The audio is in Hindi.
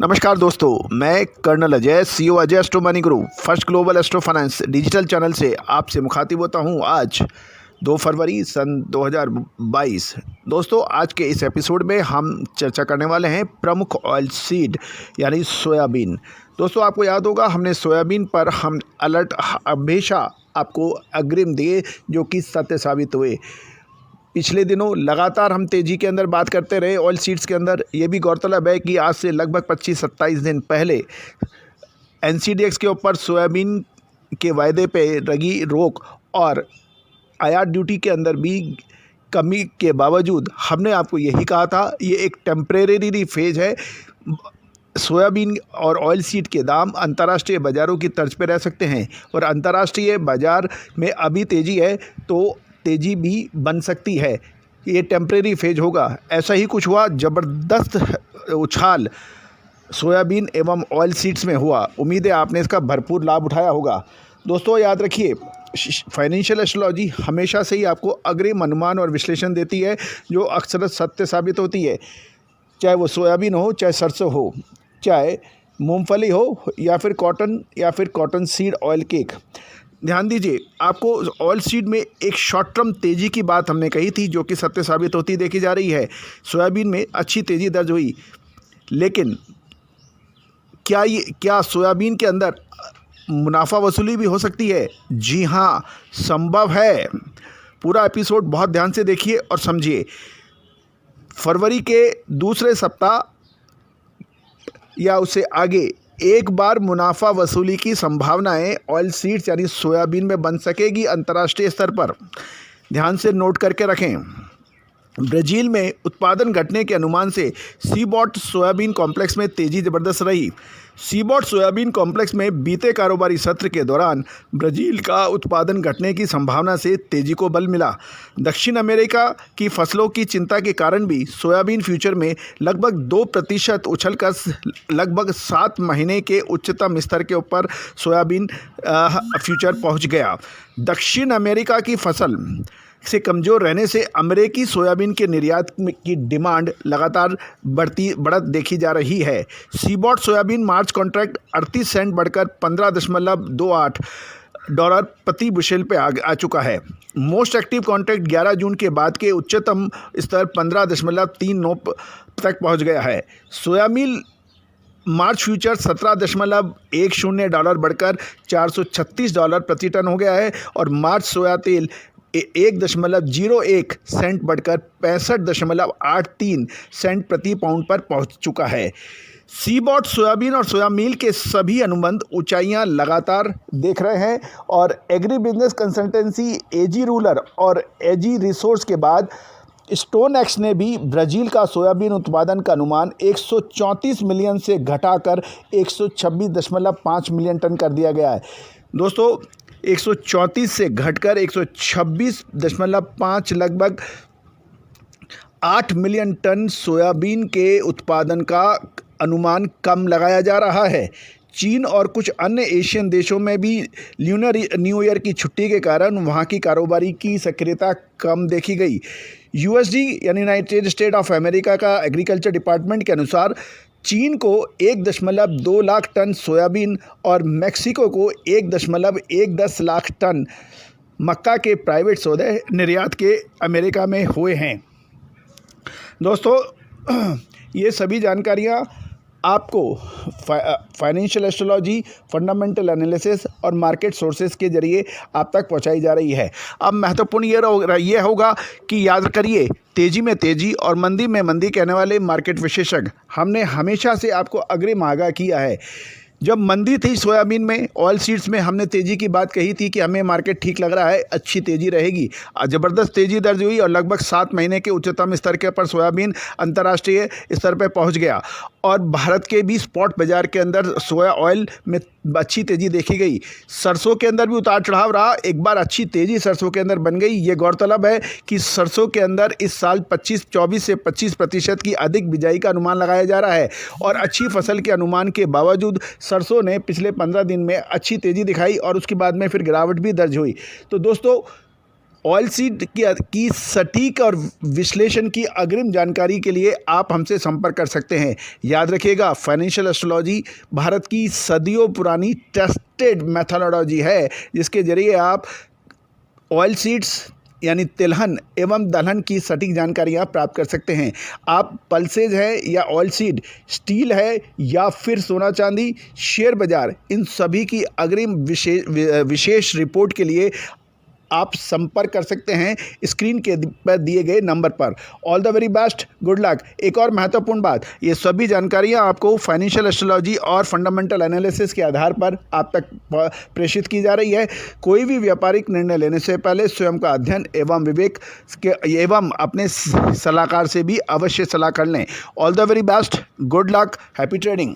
नमस्कार दोस्तों, मैं colonel Ajay, CEO Ajay astro money Guru, first global astro finance digital channel से आपसे मुखातिब होता हूं। आज 2 फरवरी सन 2022। दोस्तों, आज के इस एपिसोड में हम चर्चा करने वाले हैं प्रमुख ऑयल सीड यानी सोयाबीन। दोस्तों, आपको याद होगा हमने सोयाबीन पर हम अलर्ट हमेशा आपको अग्रिम दिए, जो कि सत्य साबित हुए। पिछले दिनों लगातार हम तेज़ी के अंदर बात करते रहे ऑयल सीड्स के अंदर। ये भी गौरतलब है कि आज से लगभग 25-27 दिन पहले एनसीडीएक्स के ऊपर सोयाबीन के वायदे पे लगी रोक और आयात ड्यूटी के अंदर भी कमी के बावजूद हमने आपको यही कहा था, ये एक टेम्परेरी फेज है। सोयाबीन और ऑयल सीड के दाम अंतर्राष्ट्रीय बाज़ारों की तर्ज पे रह सकते हैं और अंतर्राष्ट्रीय बाज़ार में अभी तेज़ी है तो तेज़ी भी बन सकती है। ये टेम्परेरी फेज होगा। ऐसा ही कुछ हुआ, ज़बरदस्त उछाल सोयाबीन एवं ऑयल सीड्स में हुआ। उम्मीद है आपने इसका भरपूर लाभ उठाया होगा। दोस्तों, याद रखिए, फाइनेंशियल एस्ट्रोलॉजी हमेशा से ही आपको अग्रिम अनुमान और विश्लेषण देती है, जो अक्सर सत्य साबित होती है। चाहे वो सोयाबीन हो, चाहे सरसों हो, चाहे मूंगफली हो, या फिर कॉटन सीड ऑयल केक। ध्यान दीजिए, आपको ऑयल सीड में एक शॉर्ट टर्म तेज़ी की बात हमने कही थी, जो कि सत्य साबित होती देखी जा रही है। सोयाबीन में अच्छी तेज़ी दर्ज हुई, लेकिन क्या सोयाबीन के अंदर मुनाफा वसूली भी हो सकती है? जी हाँ, संभव है। पूरा एपिसोड बहुत ध्यान से देखिए और समझिए। फरवरी के दूसरे सप्ताह या उससे आगे एक बार मुनाफा वसूली की संभावनाएं ऑयल सीड्स यानी सोयाबीन में बन सकेगी अंतर्राष्ट्रीय स्तर पर। ध्यान से नोट करके रखें। ब्राज़ील में उत्पादन घटने के अनुमान से सीबॉट सोयाबीन कॉम्प्लेक्स में तेज़ी ज़बरदस्त रही। सीबॉट सोयाबीन कॉम्प्लेक्स में बीते कारोबारी सत्र के दौरान ब्राज़ील का उत्पादन घटने की संभावना से तेज़ी को बल मिला। दक्षिण अमेरिका की फसलों की चिंता के कारण भी सोयाबीन फ्यूचर में लगभग 2% उछलकर लगभग 7 महीने के उच्चतम स्तर के ऊपर सोयाबीन फ्यूचर पहुंच गया। दक्षिण अमेरिका की फसल से कमज़ोर रहने से अमेरिकी सोयाबीन के निर्यात की डिमांड लगातार बढ़त देखी जा रही है। सीबॉट सोयाबीन मार्च कॉन्ट्रैक्ट 38 सेंट बढ़कर $15.28 प्रति बुशेल पे आ चुका है। मोस्ट एक्टिव कॉन्ट्रैक्ट 11 जून के बाद के उच्चतम स्तर 15.39 तक पहुंच गया है। सोयाबीन मार्च फ्यूचर $17.10 बढ़कर $436 प्रति टन हो गया है और मार्च सोया तेल 1.01 सेंट बढ़कर 65.83 सेंट प्रति पाउंड पर पहुंच चुका है। सीबॉट सोयाबीन और सोया मील के सभी अनुबंध ऊंचाइयां लगातार देख रहे हैं और एग्री बिजनेस कंसल्टेंसी एजी रूलर और एजी रिसोर्स के बाद स्टोनेक्स ने भी ब्राज़ील का सोयाबीन उत्पादन का अनुमान 134 मिलियन से घटाकर 126.5 मिलियन टन कर दिया गया है। दोस्तों, 134 से घटकर 126.5 लगभग 8 मिलियन टन सोयाबीन के उत्पादन का अनुमान कम लगाया जा रहा है। चीन और कुछ अन्य एशियन देशों में भी ल्यूनर न्यू ईयर की छुट्टी के कारण वहां की कारोबारी की सक्रियता कम देखी गई। यूएसडी यानी यूनाइटेड स्टेट ऑफ अमेरिका का एग्रीकल्चर डिपार्टमेंट के अनुसार चीन को 1.2 लाख टन सोयाबीन और मेक्सिको को 1.10 लाख टन मक्का के प्राइवेट सौदे निर्यात के अमेरिका में हुए हैं। दोस्तों, ये सभी जानकारियाँ आपको फाइनेंशियल एस्ट्रोलॉजी, फंडामेंटल एनालिसिस और मार्केट सोर्सेज के जरिए आप तक पहुंचाई जा रही है। अब महत्वपूर्ण ये होगा कि याद करिए, तेज़ी में तेज़ी और मंदी में मंदी कहने वाले मार्केट विशेषज्ञ हमने हमेशा से आपको अग्रिम आगाह किया है। जब मंदी थी सोयाबीन में, ऑयल सीड्स में हमने तेज़ी की बात कही थी कि हमें मार्केट ठीक लग रहा है, अच्छी तेज़ी रहेगी। ज़बरदस्त तेज़ी दर्ज हुई और लगभग 7 महीने के उच्चतम स्तर के पर सोयाबीन अंतर्राष्ट्रीय स्तर पर पहुंच गया और भारत के भी स्पॉट बाज़ार के अंदर सोया ऑयल में अच्छी तेज़ी देखी गई। सरसों के अंदर भी उतार चढ़ाव रहा, एक बार अच्छी तेज़ी सरसों के अंदर बन गई। ये गौरतलब है कि सरसों के अंदर इस साल 24 से 25% की अधिक बिजाई का अनुमान लगाया जा रहा है और अच्छी फसल के अनुमान के बावजूद सरसों ने पिछले 15 दिन में अच्छी तेज़ी दिखाई और उसके बाद में फिर गिरावट भी दर्ज हुई। तो दोस्तों, ऑयल सीड की सटीक और विश्लेषण की अग्रिम जानकारी के लिए आप हमसे संपर्क कर सकते हैं। याद रखिएगा, फाइनेंशियल एस्ट्रोलॉजी भारत की सदियों पुरानी टेस्टेड मेथोडोलॉजी है, जिसके जरिए आप ऑयल सीड्स यानी तिलहन एवं दलहन की सटीक जानकारियाँ प्राप्त कर सकते हैं। आप पल्सेज है या ऑयल सीड, स्टील है या फिर सोना चांदी, शेयर बाजार, इन सभी की अग्रिम विशेष रिपोर्ट के लिए आप संपर्क कर सकते हैं स्क्रीन के पर दिए गए नंबर पर। All the very best, good luck. एक और महत्वपूर्ण बात, ये सभी जानकारियां आपको फाइनेंशियल एस्ट्रोलॉजी और फंडामेंटल एनालिसिस के आधार पर आप तक प्रेषित की जा रही है। कोई भी व्यापारिक निर्णय लेने से पहले स्वयं का अध्ययन एवं विवेक एवं अपने सलाहकार से भी अवश्य सलाह कर लें। All the very best, good luck, happy trading.